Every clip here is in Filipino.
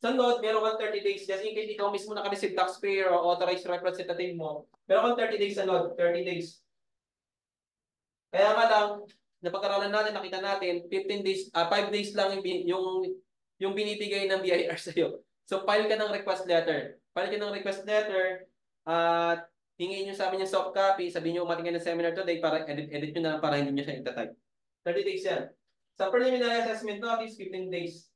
Sa node, meron kang 30 days. Just in case ikaw mismo naka-receive taxpayer o authorized representative mo, meron kang 30 days sa node. 30 days. Kaya nga lang, napag-aralan natin, nakita natin, 15 days, 5 days lang yung binibigay ng BIR sa'yo. So, file ka ng request letter. File ka ng request letter, at hingin nyo sa amin yung soft copy, sabihin nyo umating ka ng seminar today para edit nyo na lang para hindi nyo siya itatype. 30 days yan. Sa preliminary assessment notice, 15 days.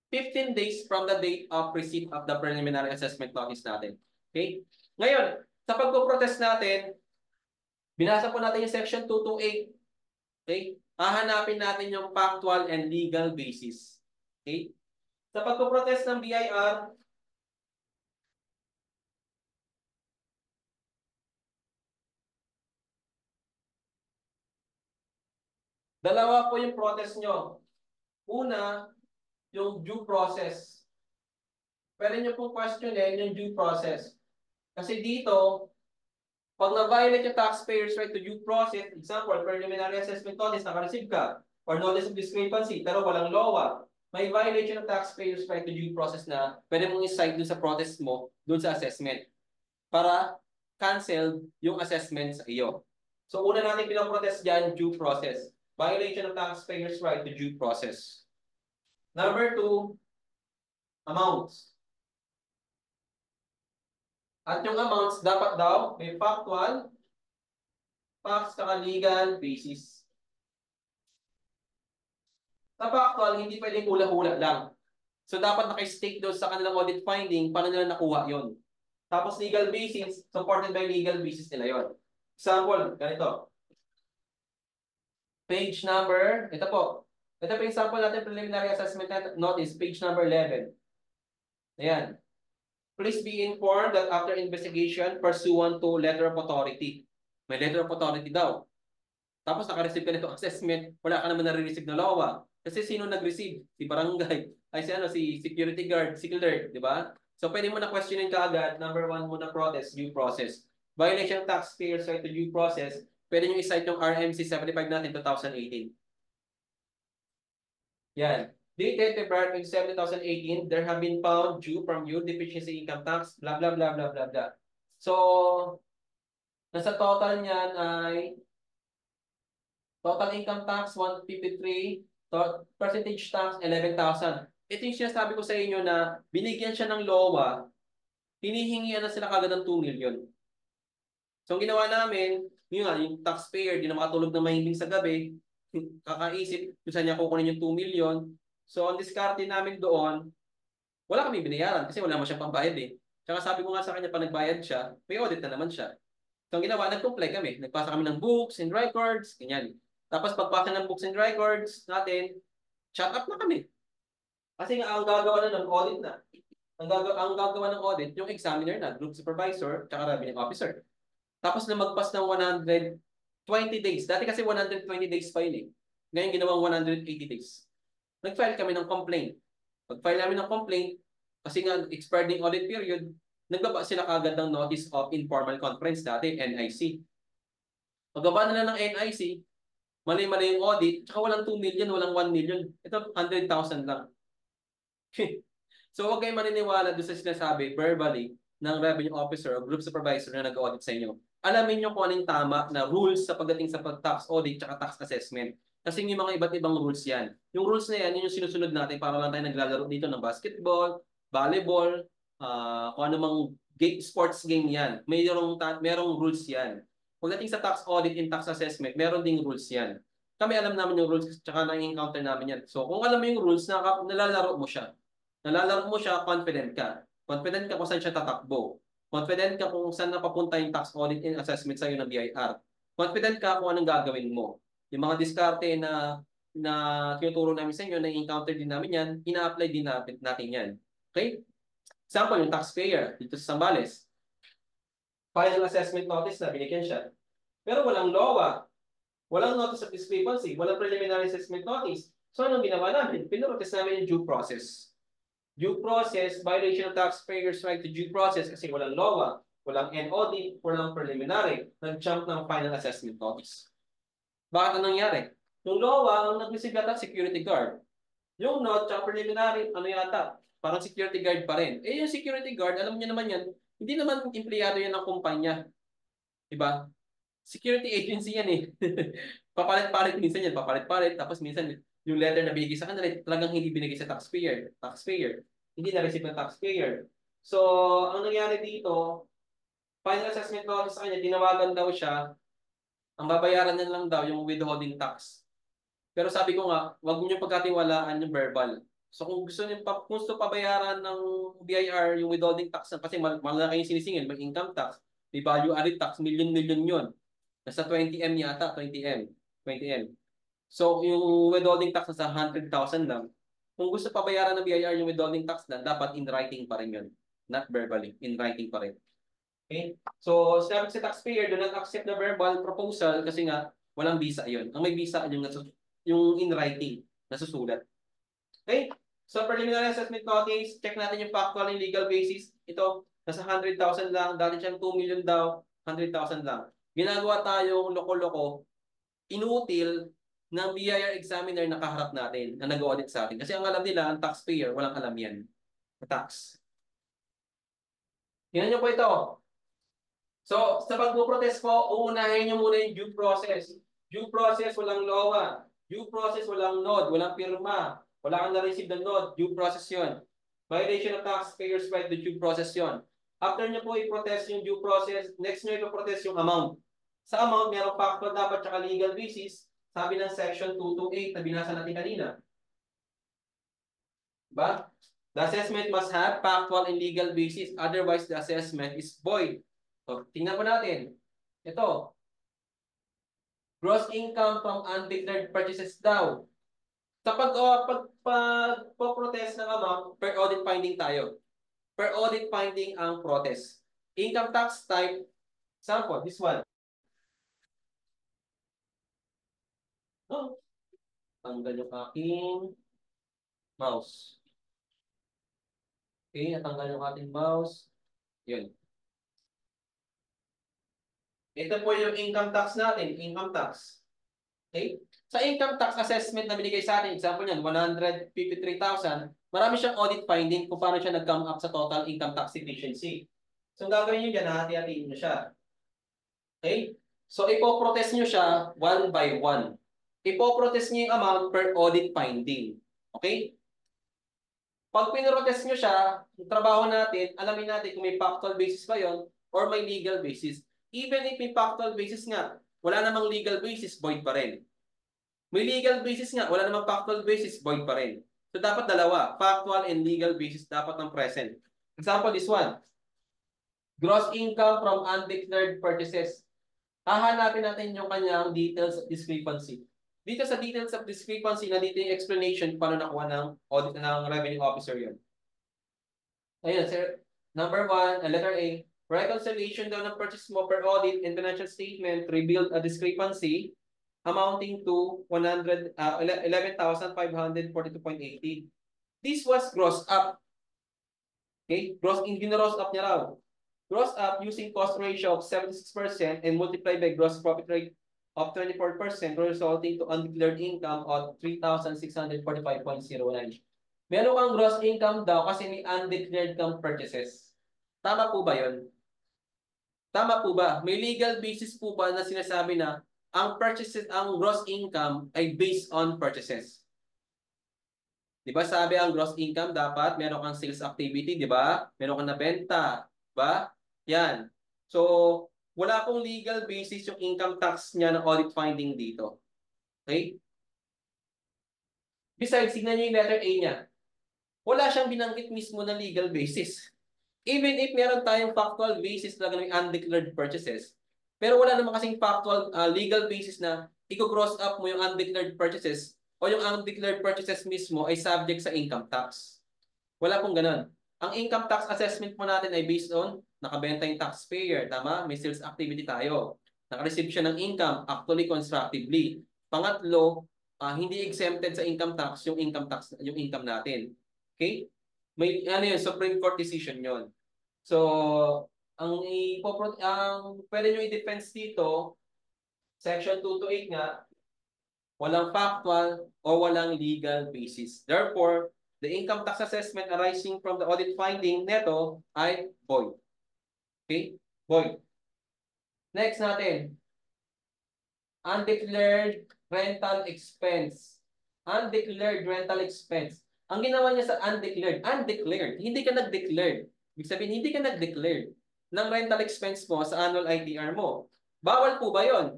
15 days from the date of receipt of the preliminary assessment notice natin. Okay? Ngayon, sa pagpo-protest natin, binasa po natin yung section 228. Okay? Hahanapin natin yung factual and legal basis. Okay? Sa pagpo-protest ng BIR, dalawa po yung protest nyo. Una, yung due process. Pwede nyo pong questionin yung due process. Kasi dito, pag na-violate yung taxpayer's right to due process, example, preliminary assessment notice, naka-receive ka, or notice of discrepancy, pero walang LOA, may violation ng taxpayer's right to due process na pwede mong i-cite dun sa protest mo, dun sa assessment, para cancel yung assessment sa iyo. So, una natin pinaprotest dyan, due process. Violation of taxpayer's right to due process. Number 2, amounts. At yung amounts, dapat daw may factual, facts, saka legal basis. Sa factual, hindi pwedeng hula-hula lang. So, dapat naka-state doon sa kanilang audit finding paano nila nakuha yon. Tapos, legal basis, supported by legal basis nila yon. Example, ganito. Page number, ito po. Ito po yung example natin, preliminary assessment notice, page number 11. Ayan. Please be informed that after investigation pursuant to letter of authority. May letter of authority daw. Tapos naka-receive ka nito assessment, wala ka naman nare-receive na LOA. Kasi sino nag-receive? Si barangay. Ay si security guard, si clerk, di ba? So pwede mo na questionin ka agad. Number 1 muna protest, due process. Violation of taxpayers right to due process. Pwede nyo i-cite yung RMC 75 natin, 2018. Yan. Dated February 27, 2018, there have been found due from you deficiency income tax, blah, blah, blah, blah, blah, blah. So, nasa total niyan ay total income tax, 153, percentage tax, 11,000. Ito yung sinasabi ko sa inyo na binigyan siya ng LOA, hinihingian na sila kagad ng 2 million. So, ang ginawa namin, yun nga, yung taxpayer, di na makatulog na mahimbing sa gabi, kakaisip kung saan niya kukunin yung 2 million. So, ang diskarte namin doon, wala kami binayaran kasi wala naman siyang pambayad eh. Tsaka sabi ko nga sa kanya, pag nagbayad siya, may audit na naman siya. So, ang ginawa, nag-comply kami. Nagpasa kami ng books and records, ganyan. Tapos, pagpasa ng books and records natin, shut up na kami. Kasi nga, ang gagawa na ng audit na. Ang gagawa ng audit, yung examiner na, group supervisor, tsaka revenue officer. Tapos, lumagpas ng 120 days. Dati kasi 120 days filing. Ngayon, ginawang 180 days. Nag-file kami ng complaint. Pag-file namin ng complaint, kasi nga expired yung audit period, nagbaba sila kagad ng Notice of Informal Conference dati, NIC. Pagbaba nila ng NIC, mali-mali yung audit, tsaka walang 2 million, walang 1 million. Ito, 100,000 lang. So, huwag kayong maniniwala doon sa sinasabi verbally ng revenue officer o group supervisor na nag-audit sa inyo. Alamin nyo kung anong tama na rules sa pagdating sa tax audit at tax assessment. Kasi may mga iba't ibang rules yan. Yung rules na yan, yun yung sinusunod natin para lang tayo naglalaro dito ng basketball, volleyball, kung ano mang sports game yan. Merong rules yan. Pagdating sa tax audit and tax assessment, meron ding rules yan. Kami alam namin yung rules tsaka na-encounter namin yan. So kung alam mo yung rules, nalalaro mo siya. Nalalaro mo siya, confident ka. Confident ka kung saan siya tatakbo. Confident ka kung saan napapunta yung tax audit and assessment sa'yo ng BIR. Confident ka kung anong gagawin mo. Yung mga diskarte na tinuturo namin sa inyo, na-encounter din namin yan, ina-apply din natin yan. Okay? Example, yung taxpayer dito sa Zambales. Final assessment notice na binigyan siya. Pero walang LOA, walang notice of discrepancy, walang preliminary assessment notice. So, anong ginawa namin? Pinurotest namin yung due process. Due process, violation of taxpayers' right to due process kasi walang LOA, walang NOD, walang preliminary. Nag-jump ng final assessment notice. Bakit anong nangyari? Yung LOA, ang nag-receive yata security guard. Yung note, tsaka preliminary, ano yata, parang security guard pa rin. Eh, yung security guard, alam niyo naman yan, hindi naman empleyado yan ng kumpanya. Diba? Security agency yan eh. Papalit-palit minsan yan, papalit-palit. Tapos minsan, yung letter na binigay sa kanila, talagang hindi binigay sa taxpayer. Taxpayer. Hindi na-receive ng taxpayer. So, ang nangyari dito, final assessment notice sa kanya, tinawagan daw siya, ang babayaran niya lang daw yung withholding tax. Pero sabi ko nga, wag niyo pagkatiwalaan yung verbal. So kung gusto niyo gusto pabayaran ng BIR yung withholding tax kasi malaki yung sinisingil, may income tax, may value added tax, million-million yun. Nasa 20M yata, 20M. 20M. So yung withholding tax nasa 100,000 lang. Kung gusto pabayaran ng BIR yung withholding tax na, dapat in writing pa rin yun. Not verbally, in writing pa rin. Okay? So, sabi sa taxpayer, do not accept the verbal proposal kasi nga, walang visa yun. Ang may visa yung in writing, nasusulat. Okay? So, preliminary assessment notice, check natin yung factual and legal basis. Ito, nasa 100,000 lang. Dati siyang 2 million daw, 100,000 lang. Ginagawa tayong loko-loko, inutil ng BIR examiner na kaharap natin, na nag-audit sa atin. Kasi ang alam nila, ang taxpayer, walang alam yan. Tax. Tingnan niyo po ito. So, sa pagpo-protest po, uunahin niyo muna yung due process. Due process, walang LOA. Due process, walang nod, walang pirma. Wala kang na-receive na nod. Due process yon. Violation of taxpayers' right to due process yon. After niyo po i-protest yung due process, next niyo i-protest yung amount. Sa amount, merong factual dapat tsaka legal basis. Sabi ng section 228 na binasa natin kanina. Diba? The assessment must have factual and legal basis. Otherwise, the assessment is void. So, tingnan po natin. Ito, gross income from undeclared purchases daw. Kapag pag-protest ng amount, per audit finding tayo. Per audit finding ang protest. Income tax type, example, this one. Oh, tanggal yung aking mouse. Okay, natanggal yung ating mouse. Yun. Ito po yung income tax natin, income tax. Okay? Sa income tax assessment na binigay sa atin, example niyan, 153,000, marami siyang audit finding kung paano siya nag-come up sa total income tax efficiency. So, ang gagawin niyo dyan, hati-hatiin niyo siya. Okay? So, ipoprotest niyo siya one by one. Ipoprotest niyo yung amount per audit finding. Okay? Pag pinrotest niyo siya, yung trabaho natin, alamin natin kung may factual basis ba yon or may legal basis. Even if may factual basis nga, wala namang legal basis, void pa rin. May legal basis nga, wala namang factual basis, void pa rin. So dapat dalawa, factual and legal basis dapat ng present. Example, this one. Gross income from undeclared purchases. Hahanapin natin yung kanyang details of discrepancy. Dito sa details of discrepancy, na dito yung explanation paano nakuha ng audit ng revenue officer yun. Ayun, sir. Number one, letter A. Reconciliation daw ng purchase mo per audit and financial statement revealed a discrepancy amounting to 11,542.80. This was gross up. Okay? Gross up niya raw. Gross up using cost ratio of 76% and multiplied by gross profit rate of 24%, resulting to undeclared income of 3,645.09. Meron kang gross income daw kasi may undeclared kang purchases. Tama po ba yun? Tama po ba? May legal basis po ba na sinasabi na ang purchases, ang gross income ay based on purchases? Di ba sabi ang gross income dapat meron kang sales activity, di ba? Meron kang nabenta, di ba? Yan. So, wala pong legal basis yung income tax niya ng audit finding dito. Okay? Besides, tignan niyo yung letter A niya. Wala siyang binanggit mismo na legal basis. Even if meron tayong factual basis na may undeclared purchases, pero wala naman kasing factual legal basis na i-cross up mo yung undeclared purchases o yung undeclared purchases mismo ay subject sa income tax. Wala pong ganun. Ang income tax assessment po natin ay based on nakabenta yung taxpayer, tama? May sales activity tayo. Nakareceive siya ng income, actually constructively. Pangatlo, hindi exempted sa income tax yung income natin. Okay? May ano yun, Supreme Court decision yon. So, ang pwede nyo i-defense dito, section 228 nga, walang factual, o walang legal basis. Therefore, the income tax assessment arising from the audit finding neto ay void. Okay? Void. Next natin, undeclared rental expense. Undeclared rental expense. Ang ginawa niya sa undeclared, hindi ka nag-declared. Ibig sabihin, hindi ka nag-declared ng rental expense mo sa annual ITR mo. Bawal po ba yon?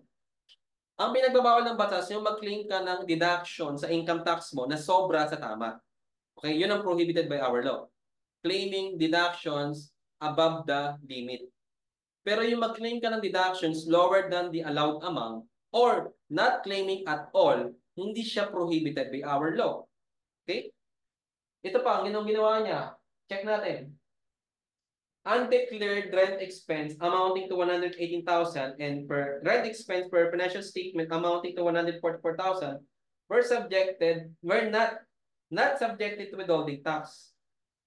Ang pinagbabawal ng batas, yung mag-claim ka ng deduction sa income tax mo na sobra sa tama. Okay, yun ang prohibited by our law. Claiming deductions above the limit. Pero yung mag-claim ka ng deductions lower than the allowed amount or not claiming at all, hindi siya prohibited by our law. Okay? Ito pa, ang ginawa niya. Check natin. Undeclared rent expense amounting to 118,000 and per rent expense per financial statement amounting to 144,000 were not subjected to withholding tax.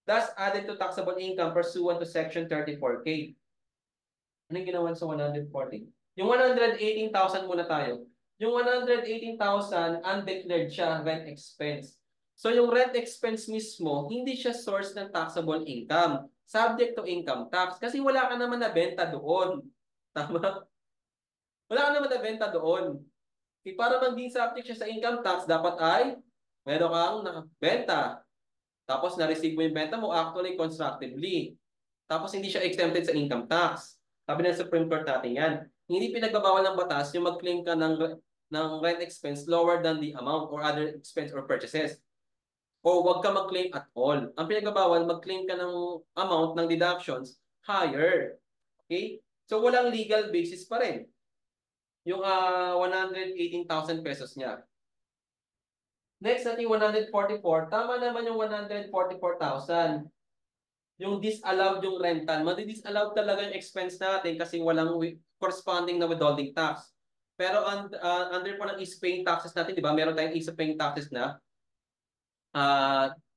Thus added to taxable income pursuant to section 34K. Anong ginawa sa 140? Yung 118,000 muna tayo. Yung 118,000 undeclared siya rent expense. So yung rent expense mismo, hindi siya source ng taxable income. Subject to income tax. Kasi wala ka naman nabenta doon. Tama? Wala ka naman nabenta doon. Para maging subject siya sa income tax, dapat ay meron kang benta. Tapos na-receive mo yung benta mo actually constructively. Tapos hindi siya exempted sa income tax. Sabi ng Supreme Court natin yan. Hindi pinagbabawal ng batas yung mag-claim ka ng rent expense lower than the amount or other expense or purchases. O wag ka mag-claim at all. Ang pinagbabawal, mag-claim ka ng amount ng deductions higher. Okay? So walang legal basis pa rin. Yung 118,000 pesos niya. Next natin 144. Tama naman yung 144,000. Yung disallowed yung rental. Madi-disallowed talaga yung expense natin kasi walang corresponding na withholding tax. Pero under po ng ease paying taxes natin, di ba? Meron tayong ease paying taxes na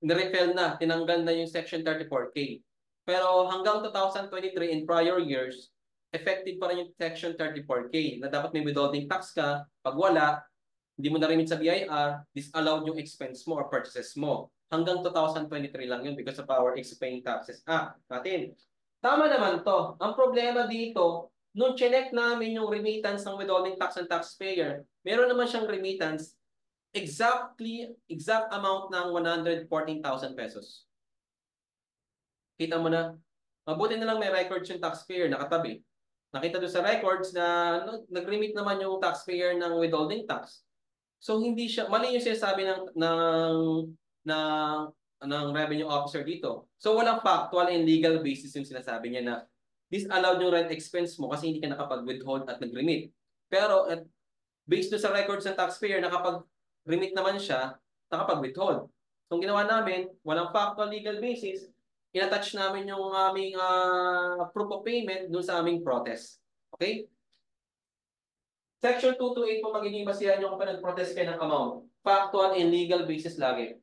nirefile na, tinanggal na yung Section 34K. Pero hanggang 2023 in prior years, effective pa rin yung Section 34K na dapat may withholding tax ka. Pag wala, hindi mo na-remit sa BIR, disallowed yung expense mo or purchases mo. Hanggang 2023 lang yun because of our ex-paying taxes natin. Tama naman to. Ang problema dito, nung chinek namin yung remittance ng withholding tax ng taxpayer, meron naman siyang remittance exact amount ng 114,000 pesos. Kita mo na. Mabuti na lang may records yung taxpayer nakatabi. Nakita doon sa records na nag-remit naman yung taxpayer ng withholding tax. So hindi siya mali yung sinasabi ng ng revenue officer dito. So walang factual and legal basis yung sinasabi niya na disallowed yung rent expense mo kasi hindi ka nakapag-withhold at nag-remit. Pero based doon sa records ng taxpayer, nakapag-remit naman siya, nakapag-withhold. So, ang ginawa namin, walang factual legal basis, in-attach namin yung aming proof of payment doon sa aming protest. Okay? Section 228 po magiging basihan nyo kung nag-protest kayo ng amount. Factual and legal basis lagi.